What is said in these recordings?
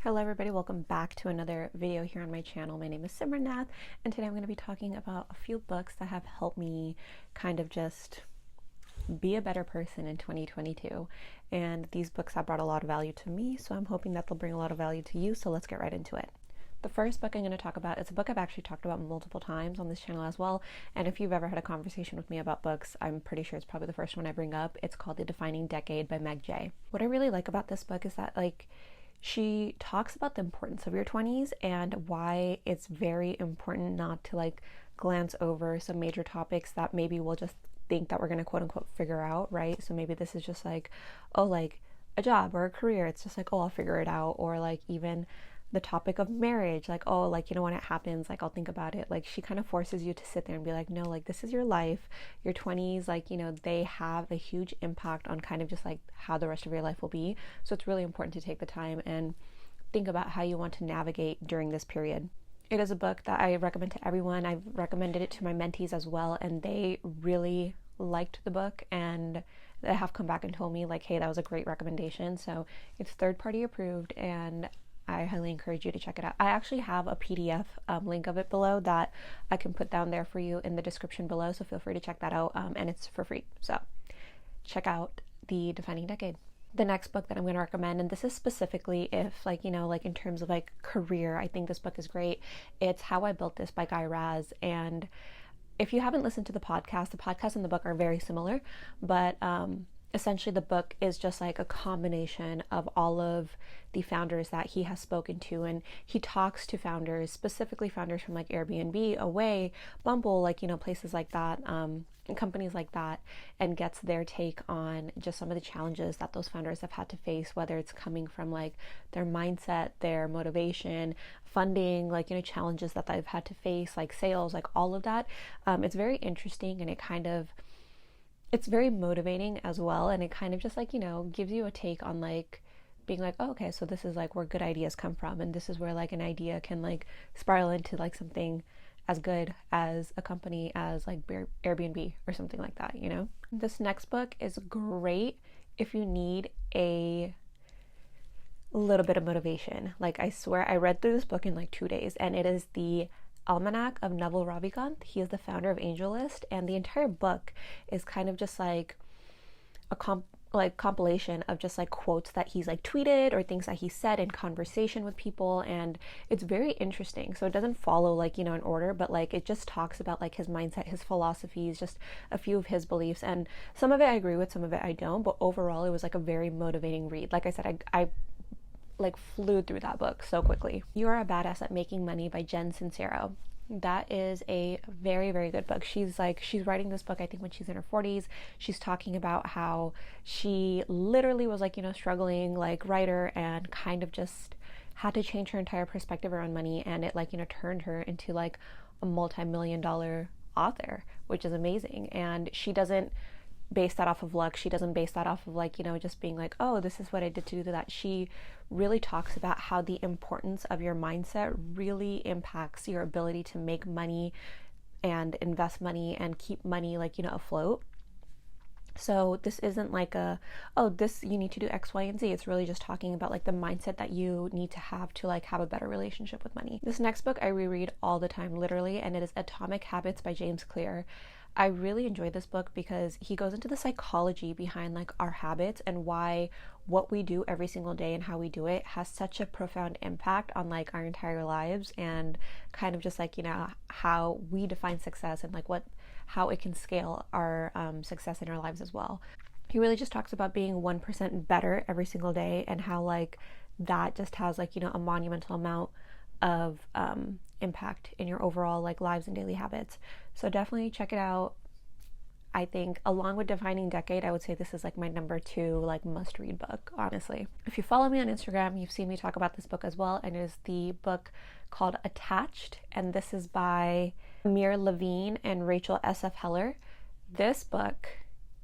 Hello everybody, welcome back to another video here on my channel. My name is Simrannath, and today I'm going to be talking about a few books that have helped me kind of just be a better person in 2022. And these books have brought a lot of value to me, so I'm hoping that they'll bring a lot of value to you, so let's get right into it. The first book I'm going to talk about is a book I've actually talked about multiple times on this channel as well, and if you've ever had a conversation with me about books, I'm pretty sure it's probably the first one I bring up. It's called The Defining Decade by Meg Jay. What I really like about this book is that she talks about the importance of your 20s and why it's very important not to glance over some major topics that maybe we'll just think that we're going to quote unquote figure out, right? So maybe this is just a job or a career. It's just I'll figure it out. Or even the topic of marriage, when it happens, I'll think about it. She kind of forces you to sit there and be no, this is your life, your 20s, they have a huge impact on kind of just how the rest of your life will be. So it's really important to take the time and think about how you want to navigate during this period. It is a book that I recommend to everyone. I've recommended it to my mentees as well, and they really liked the book, and they have come back and told me hey, that was a great recommendation. So it's third-party approved, and I highly encourage you to check it out. I actually have a PDF link of it below that I can put down there for you in the description below, so feel free to check that out, and it's for free. So check out The Defining Decade. The next book that I'm going to recommend, and this is specifically if in terms of career, I think this book is great. It's How I Built This by Guy Raz. And if you haven't listened to the podcast and the book are very similar, but essentially the book is just a combination of all of the founders that he has spoken to, and he talks to founders, specifically founders from Airbnb, Away, Bumble, places like that, companies like that, and gets their take on just some of the challenges that those founders have had to face, whether it's coming from their mindset, their motivation, funding, challenges that they've had to face, sales, all of that. It's very interesting, and it's very motivating as well, and it kind of just gives you a take on being oh, okay, so this is where good ideas come from, and this is where an idea can spiral into something as good as a company as Airbnb or something like that, This next book is great if you need a little bit of motivation. I swear I read through this book in 2 days, and it is the Almanac of Navel Ravikant. He is the founder of Angelist, and the entire book is kind of just a compilation of just quotes that he's tweeted or things that he said in conversation with people, and it's very interesting. So it doesn't follow in order, but it just talks about his mindset, his philosophies, just a few of his beliefs, and some of it I agree with, some of it I don't, but overall it was a very motivating read. Like I said, I flew through that book so quickly. You Are a Badass at Making Money by Jen Sincero. That is a very, very good book. She's writing this book, I think, when she's in her 40s. She's talking about how she literally was struggling writer, and kind of just had to change her entire perspective around money, and it turned her into a multi-million-dollar author, which is amazing. And she doesn't base that off of luck. She doesn't base that off of just being oh, this is what I did to do that. She really talks about how the importance of your mindset really impacts your ability to make money and invest money and keep money afloat. So this isn't this you need to do X, Y, and Z. It's really just talking about the mindset that you need to have a better relationship with money. This next book I reread all the time, literally, and it is Atomic Habits by James Clear. I really enjoy this book because he goes into the psychology behind our habits, and why what we do every single day and how we do it has such a profound impact on our entire lives, and kind of just how we define success, and how it can scale our success in our lives as well. He really just talks about being 1% better every single day, and how that just has a monumental amount of impact in your overall lives and daily habits. So definitely check it out. I think along with Defining Decade, I would say this is my number 2 must read book, honestly. If you follow me on Instagram, you've seen me talk about this book as well, and it is the book called Attached, and this is by Amir Levine and Rachel S.F. Heller. This book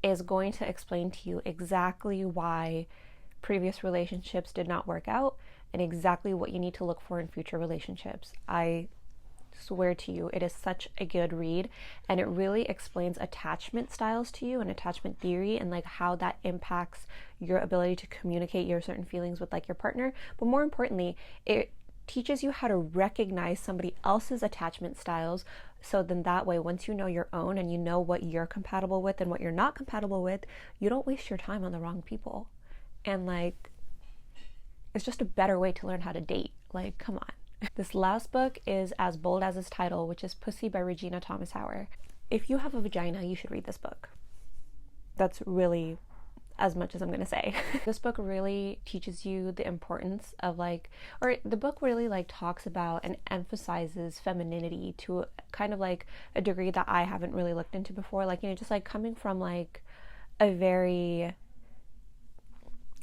is going to explain to you exactly why previous relationships did not work out, and exactly what you need to look for in future relationships. I swear to you, it is such a good read, and it really explains attachment styles to you and attachment theory and like how that impacts your ability to communicate your certain feelings with like your partner. But more importantly, it teaches you how to recognize somebody else's attachment styles, so then that way, once you know your own and you know what you're compatible with and what you're not compatible with, you don't waste your time on the wrong people. And like, it's just a better way to learn how to date. Like, come on. This last book is as bold as its title, which is Pussy by Regina Thomas Howard. If you have a vagina, you should read this book. That's really as much as I'm gonna say. This book really teaches you the importance of like, or the book really like talks about and emphasizes femininity to kind of like a degree that I haven't really looked into before. Like, you know, just like coming from like a very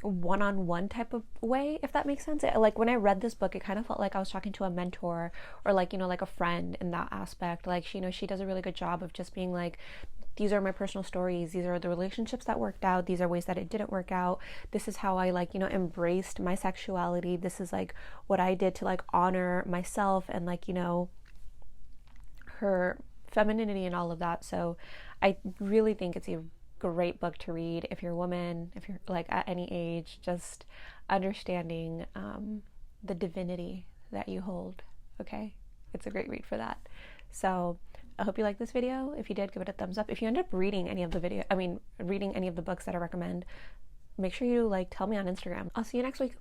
one-on-one type of way, if that makes sense. Like when I read this book, it kind of felt like I was talking to a mentor or like, you know, like a friend in that aspect. Like she, you know, she does a really good job of just being like, these are my personal stories, these are the relationships that worked out, these are ways that it didn't work out, this is how I like, you know, embraced my sexuality, this is like what I did to like honor myself and like, you know, her femininity and all of that. So I really think it's a great book to read if you're a woman, if you're like at any age, just understanding the divinity that you hold. Okay, it's a great read for that. So I hope you liked this video. If you did, give it a thumbs up. If you end up reading any of the reading any of the books that I recommend, make sure you like tell me on Instagram. I'll see you next week.